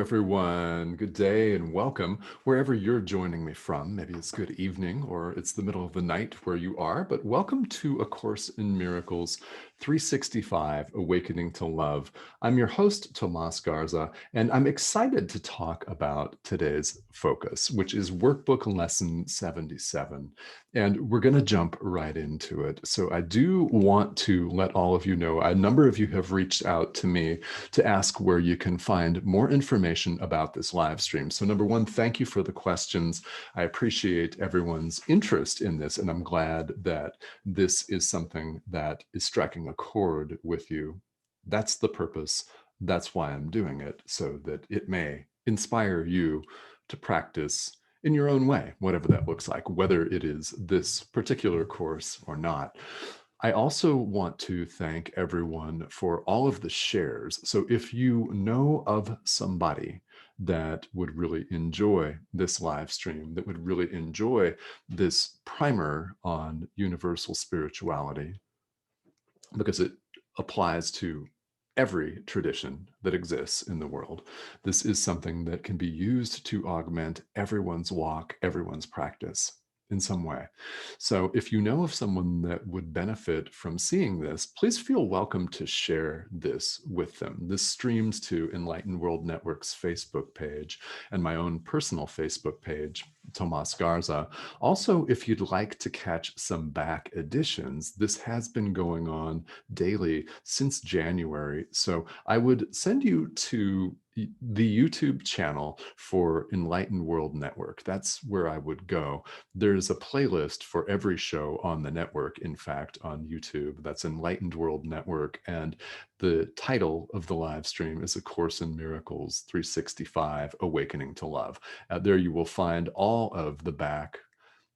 everyone. Good day and welcome wherever you're joining me from. Maybe it's good evening or it's the middle of the night where you are, but welcome to A Course in Miracles 365, Awakening to Love. I'm your host, Tomas Garza, and I'm excited to talk about today's focus, which is Workbook Lesson 77. And we're going to jump right into it. So I do want to let all of you know, a number of you have reached out to me to ask where you can find more information about this live stream. So number one, thank you for the questions. I appreciate everyone's interest in this, and I'm glad that this is something that is striking a chord with you. That's the purpose. That's why I'm doing it, so that it may inspire you to practice in your own way, whatever that looks like, whether it is this particular course or not. I also want to thank everyone for all of the shares. So if you know of somebody that would really enjoy this live stream, that would really enjoy this primer on universal spirituality, because it applies to every tradition that exists in the world. This is something that can be used to augment everyone's walk, everyone's practice in some way. So if you know of someone that would benefit from seeing this, please feel welcome to share this with them. This streams to Enlightened World Network's Facebook page and my own personal Facebook page, Tomas Garza. Also, if you'd like to catch some back editions, this has been going on daily since January. So I would send you to the YouTube channel for Enlightened World Network. That's where I would go. There's a playlist for every show on the network, in fact, on YouTube. That's Enlightened World Network. And the title of the live stream is A Course in Miracles 365, Awakening to Love. There you will find all of the back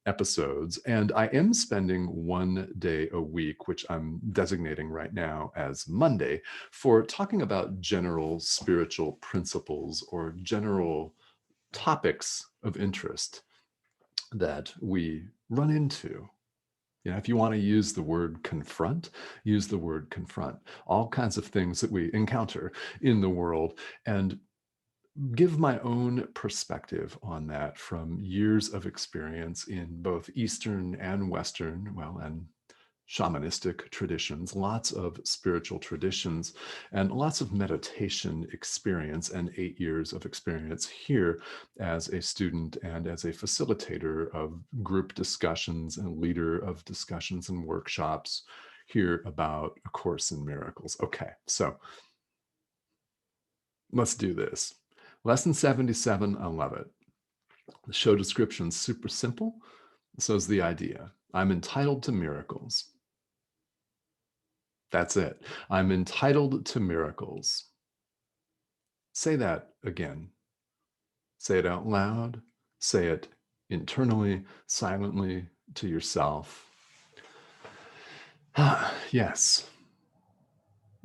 episodes. And I am spending one day a week, which I'm designating right now as Monday, for talking about general spiritual principles or general topics of interest that we run into. You know, if you want to use the word confront, use the word confront. All kinds of things that we encounter in the world, and give my own perspective on that from years of experience in both Eastern and Western, and shamanistic traditions, lots of spiritual traditions, and lots of meditation experience, and 8 years of experience here as a student and as a facilitator of group discussions and leader of discussions and workshops here about A Course in Miracles. Okay, so let's do this. Lesson 77, I love it. The show description's super simple. So is the idea. I'm entitled to miracles. That's it. I'm entitled to miracles. Say that again. Say it out loud. Say it internally, silently to yourself. Yes.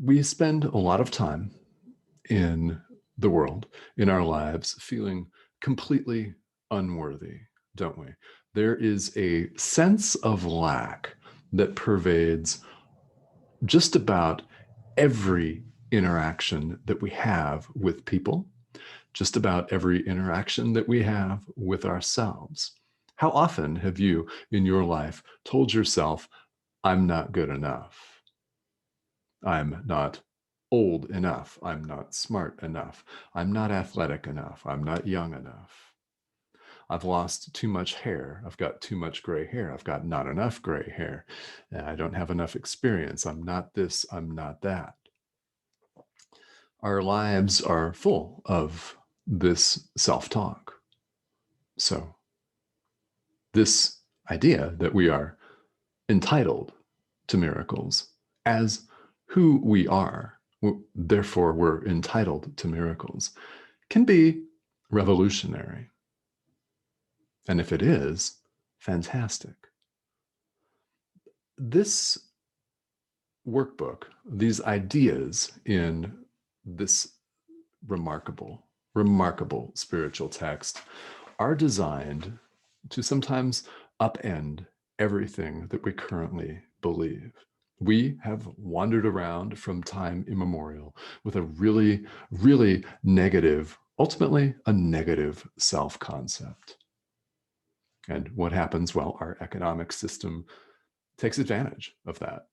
We spend a lot of time in the world, in our lives, feeling completely unworthy, don't we? There is a sense of lack that pervades just about every interaction that we have with people, just about every interaction that we have with ourselves. How often have you in your life told yourself, I'm not good enough? I'm not old enough. I'm not smart enough. I'm not athletic enough. I'm not young enough. I've lost too much hair. I've got too much gray hair. I've got not enough gray hair. I don't have enough experience. I'm not this. I'm not that. Our lives are full of this self-talk. So this idea that we are entitled to miracles as who we are, therefore we're entitled to miracles, can be revolutionary. And if it is, fantastic. This workbook, these ideas in this remarkable spiritual text are designed to sometimes upend everything that we currently believe. We have wandered around from time immemorial with a really, really negative ultimately a negative self-concept. And what happens? Well, our economic system takes advantage of that,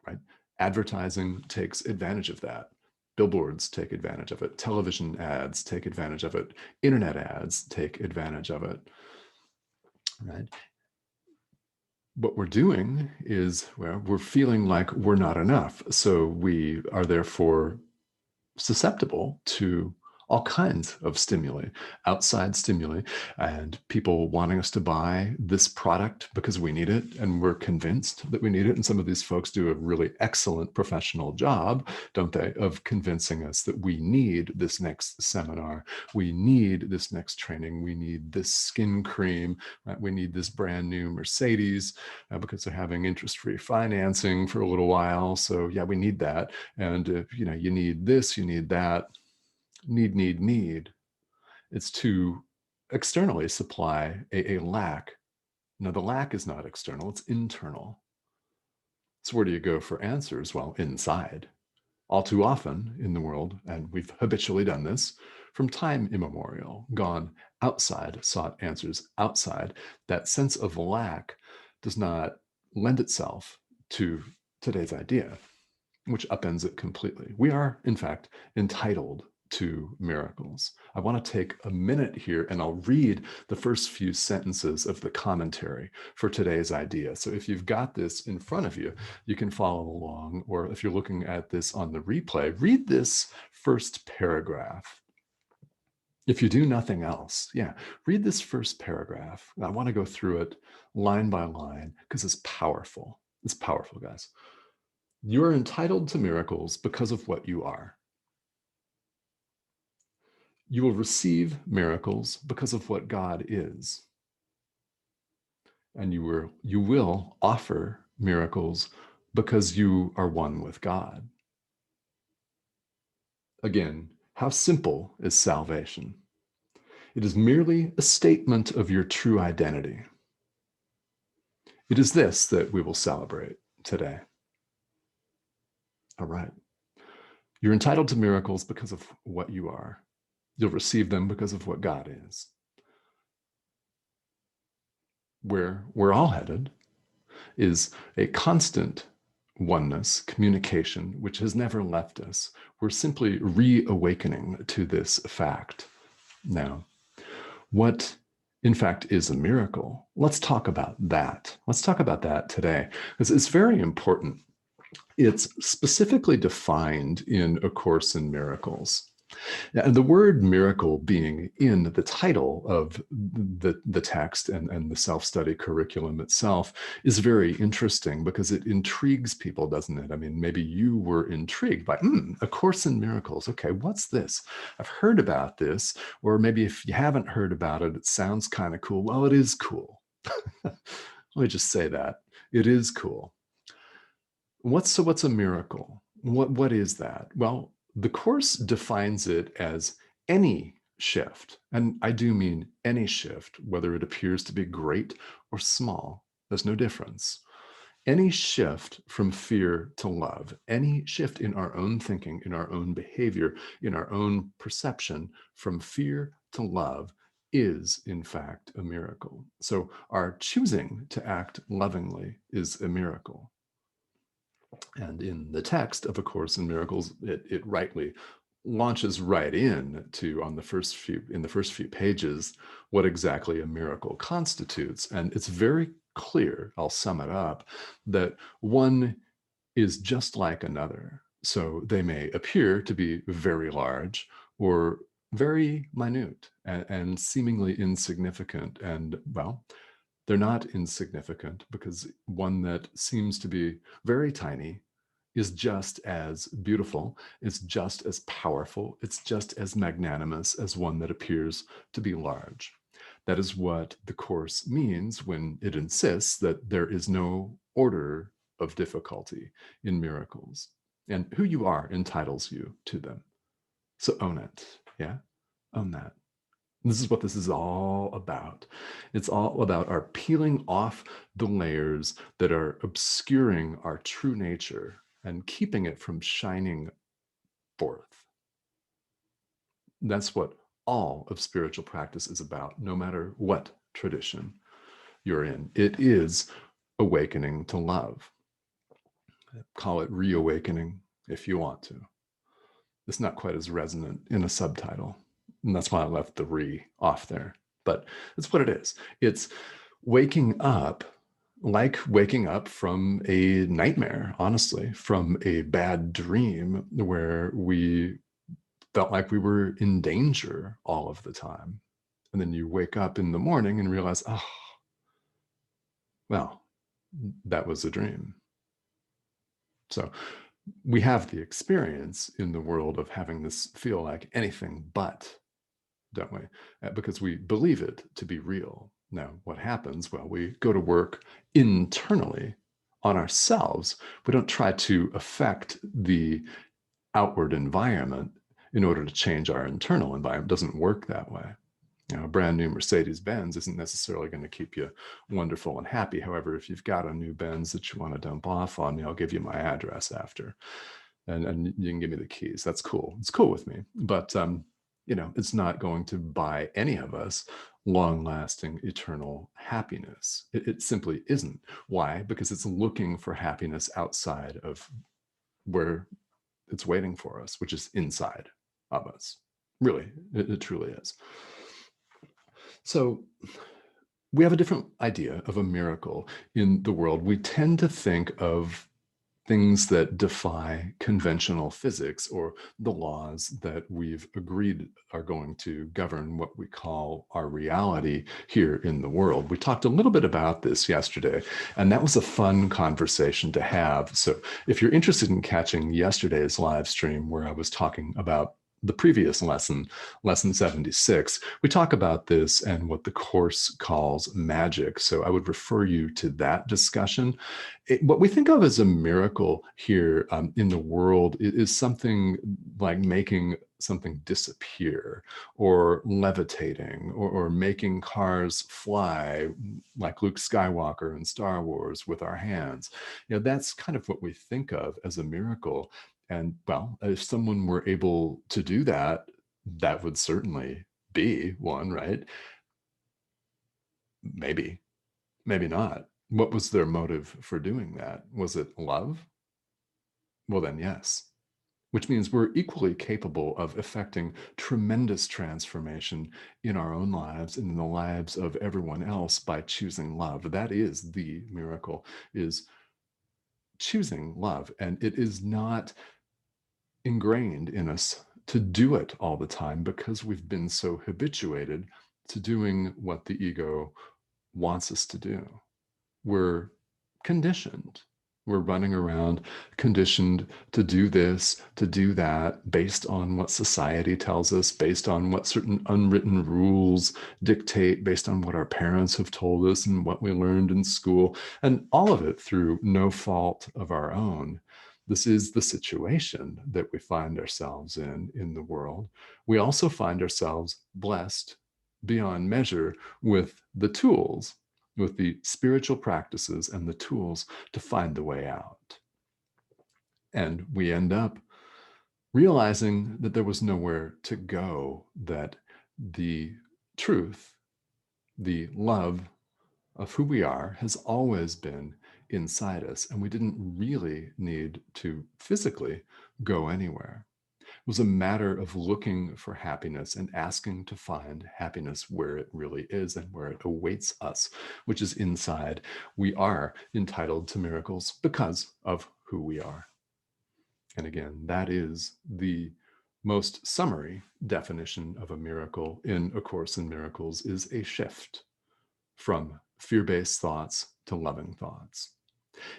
right? Advertising takes advantage of that. Billboards take advantage of it. Television ads take advantage of it. Internet ads take advantage of it, right? What we're doing is, well, we're feeling like we're not enough. So we are therefore susceptible to all kinds of stimuli, outside stimuli, and people wanting us to buy this product because we need it and we're convinced that we need it. And some of these folks do a really excellent professional job, don't they, of convincing us that we need this next seminar, we need this next training, we need this skin cream, right? We need this brand new Mercedes because they're having interest-free financing for a little while. So yeah, we need that. And you need this, you need that. Need. It's to externally supply a lack. Now, the lack is not external, it's internal. So where do you go for answers? Well, inside. All too often in the world, and we've habitually done this from time immemorial, gone outside, sought answers outside. That sense of lack does not lend itself to today's idea, which upends it completely. We are, in fact, entitled to miracles. I want to take a minute here and I'll read the first few sentences of the commentary for today's idea. So if you've got this in front of you, you can follow along, or if you're looking at this on the replay, read this first paragraph. If you do nothing else, yeah, read this first paragraph. I want to go through it line by line because it's powerful. It's powerful, guys. You are entitled to miracles because of what you are. You will receive miracles because of what God is. And you will offer miracles because you are one with God. Again, how simple is salvation? It is merely a statement of your true identity. It is this that we will celebrate today. All right. You're entitled to miracles because of what you are. You'll receive them because of what God is. Where we're all headed is a constant oneness, communication, which has never left us. We're simply reawakening to this fact. Now, what in fact is a miracle? Let's talk about that. Let's talk about that today, because it's very important. It's specifically defined in A Course in Miracles. And the word miracle being in the title of the text and the self-study curriculum itself is very interesting because it intrigues people, doesn't it? I mean, maybe you were intrigued by, A Course in Miracles. Okay, what's this? I've heard about this. Or maybe if you haven't heard about it, it sounds kind of cool. Well, it is cool. Let me just say that. It is cool. What's a miracle? What is that? Well, the Course defines it as any shift, and I do mean any shift, whether it appears to be great or small. There's no difference. Any shift from fear to love, any shift in our own thinking, in our own behavior, in our own perception from fear to love is, in fact, a miracle. So our choosing to act lovingly is a miracle. And in the text of A Course in Miracles, it rightly launches right in to in the first few pages what exactly a miracle constitutes. And it's very clear, I'll sum it up, that one is just like another. So they may appear to be very large or very minute and seemingly insignificant. And well, they're not insignificant because one that seems to be very tiny is just as beautiful, it's just as powerful, it's just as magnanimous as one that appears to be large. That is what the Course means when it insists that there is no order of difficulty in miracles, and who you are entitles you to them. So own it, yeah? Own that. This is what this is all about. It's all about our peeling off the layers that are obscuring our true nature and keeping it from shining forth. That's what all of spiritual practice is about, no matter what tradition you're in. It is awakening to love. Call it reawakening if you want to. It's not quite as resonant in a subtitle. And that's why I left the re off there. But it's what it is. It's waking up, like waking up from a nightmare, honestly, from a bad dream where we felt like we were in danger all of the time. And then you wake up in the morning and realize, oh, well, that was a dream. So we have the experience in the world of having this feel like anything but, don't we? Because we believe it to be real. Now, what happens? Well, we go to work internally on ourselves. We don't try to affect the outward environment in order to change our internal environment. It doesn't work that way. A brand new Mercedes Benz isn't necessarily going to keep you wonderful and happy. However, if you've got a new Benz that you want to dump off on me, I'll give you my address after, and you can give me the keys. That's cool. It's cool with me. But it's not going to buy any of us long-lasting eternal happiness. It simply isn't. Why? Because it's looking for happiness outside of where it's waiting for us, which is inside of us. Really, it truly is. So we have a different idea of a miracle in the world. We tend to think of things that defy conventional physics or the laws that we've agreed are going to govern what we call our reality here in the world. We talked a little bit about this yesterday, and that was a fun conversation to have. So if you're interested in catching yesterday's live stream where I was talking about the previous lesson, lesson 76, we talk about this and what the course calls magic. So I would refer you to that discussion. What we think of as a miracle here in the world is something like making something disappear or levitating or making cars fly like Luke Skywalker in Star Wars with our hands. That's kind of what we think of as a miracle. And well, if someone were able to do that, that would certainly be one, right? Maybe, maybe not. What was their motive for doing that? Was it love? Well, then, yes. Which means we're equally capable of effecting tremendous transformation in our own lives and in the lives of everyone else by choosing love. That is the miracle, is choosing love. And it is not ingrained in us to do it all the time because we've been so habituated to doing what the ego wants us to do. We're conditioned. We're running around conditioned to do this, to do that, based on what society tells us, based on what certain unwritten rules dictate, based on what our parents have told us and what we learned in school, and all of it through no fault of our own. This is the situation that we find ourselves in the world. We also find ourselves blessed beyond measure with the tools, with the spiritual practices and the tools to find the way out. And we end up realizing that there was nowhere to go, that the truth, the love of who we are has always been inside us, and we didn't really need to physically go anywhere. It was a matter of looking for happiness and asking to find happiness where it really is and where it awaits us, which is inside. We are entitled to miracles because of who we are. And again, that is the most summary definition of a miracle in A Course in Miracles, is a shift from fear-based thoughts to loving thoughts.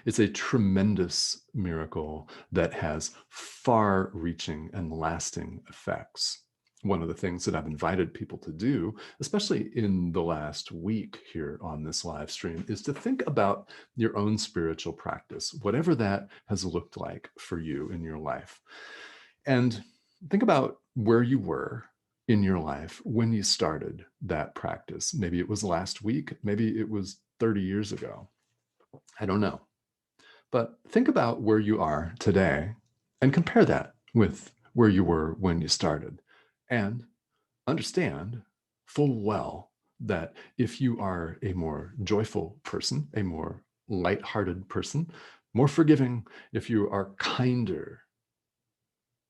It's a tremendous miracle that has far-reaching and lasting effects. One of the things that I've invited people to do, especially in the last week here on this live stream, is to think about your own spiritual practice, whatever that has looked like for you in your life. And think about where you were in your life when you started that practice. Maybe it was last week, maybe it was 30 years ago. I don't know. But think about where you are today and compare that with where you were when you started. And understand full well that if you are a more joyful person, a more lighthearted person, more forgiving, if you are kinder,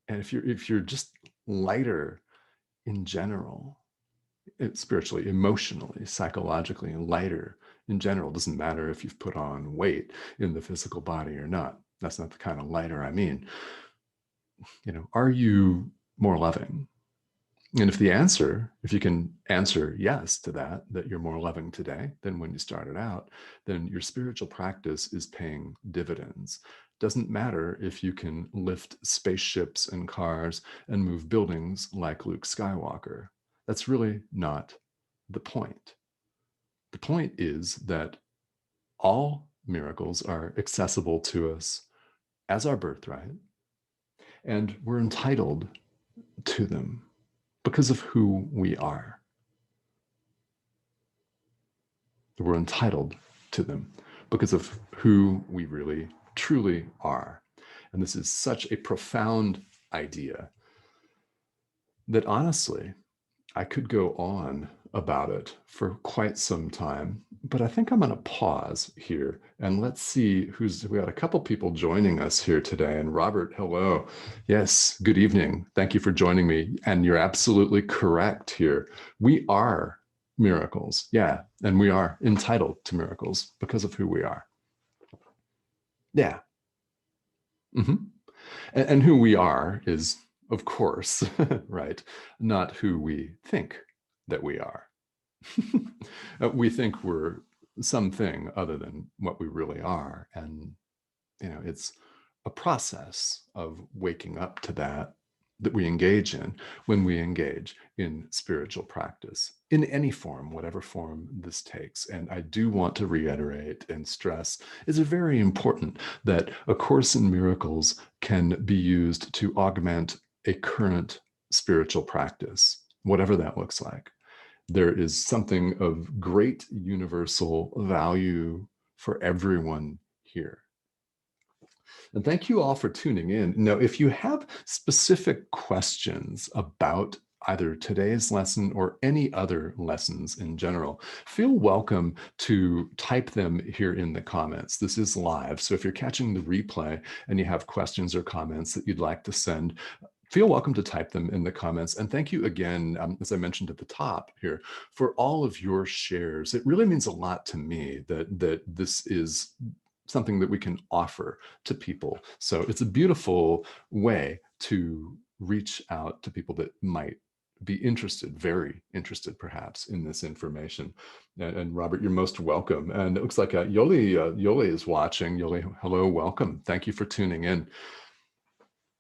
and if you're just lighter in general, spiritually, emotionally, psychologically, and lighter in general, doesn't matter if you've put on weight in the physical body or not. That's not the kind of lighter I mean. Are you more loving? And if you can answer yes to that you're more loving today than when you started out, then your spiritual practice is paying dividends. Doesn't matter if you can lift spaceships and cars and move buildings like Luke Skywalker. That's really not the point. The point is that all miracles are accessible to us as our birthright, and we're entitled to them because of who we are. We're entitled to them because of who we really, truly are. And this is such a profound idea that honestly, I could go on about it for quite some time, but I think I'm going to pause here and let's see we got a couple people joining us here today. And Robert, hello. Yes, good evening. Thank you for joining me. And you're absolutely correct here. We are miracles. Yeah. And we are entitled to miracles because of who we are. Yeah. Mm-hmm. And who we are is, of course, right, not who we think that we are. We think we're something other than what we really are. And, it's a process of waking up to that we engage in when we engage in spiritual practice in any form, whatever form this takes. And I do want to reiterate and stress, it's very important that A Course in Miracles can be used to augment a current spiritual practice, whatever that looks like. There is something of great universal value for everyone here. And thank you all for tuning in. Now, if you have specific questions about either today's lesson or any other lessons in general, feel welcome to type them here in the comments. This is live, so if you're catching the replay and you have questions or comments that you'd like to send, feel welcome to type them in the comments. And thank you again, as I mentioned at the top here, for all of your shares. It really means a lot to me that this is something that we can offer to people. So it's a beautiful way to reach out to people that might be interested, very interested perhaps, in this information. And Robert, you're most welcome. And it looks like Yoli is watching. Yoli, hello, welcome. Thank you for tuning in.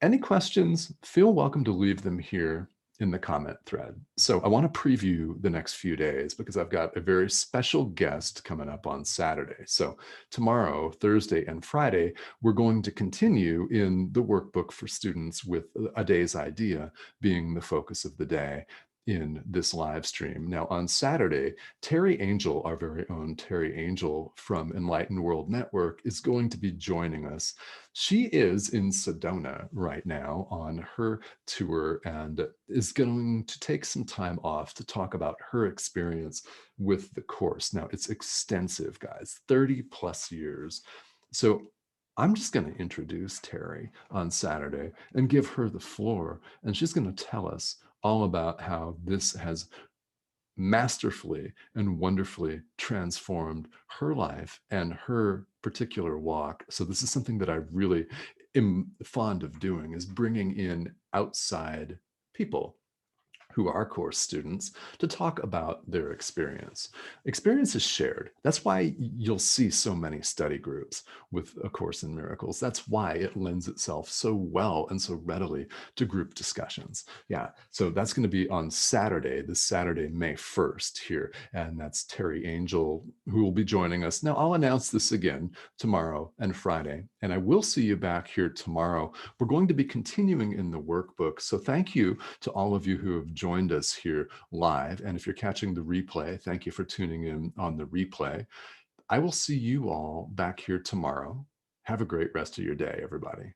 Any questions, feel welcome to leave them here in the comment thread. So I want to preview the next few days because I've got a very special guest coming up on Saturday. So tomorrow, Thursday, and Friday, we're going to continue in the workbook for students with A Day's Idea being the focus of the day in this live stream. Now on Saturday, Terry Angel, our very own Terry Angel from Enlightened World Network, is going to be joining us. She is in Sedona right now on her tour and is going to take some time off to talk about her experience with the course. Now it's extensive, guys, 30 plus years. So I'm just going to introduce Terry on Saturday and give her the floor, and she's going to tell us all about how this has masterfully and wonderfully transformed her life and her particular walk. So this is something that I really am fond of doing, is bringing in outside people who are course students to talk about their experience. Experience is shared. That's why you'll see so many study groups with A Course in Miracles. That's why it lends itself so well and so readily to group discussions. Yeah, so that's going to be on Saturday, this Saturday, May 1st here. And that's Terry Angel who will be joining us. Now, I'll announce this again tomorrow and Friday, and I will see you back here tomorrow. We're going to be continuing in the workbook. So thank you to all of you who have joined us here live. And if you're catching the replay, thank you for tuning in on the replay. I will see you all back here tomorrow. Have a great rest of your day, everybody.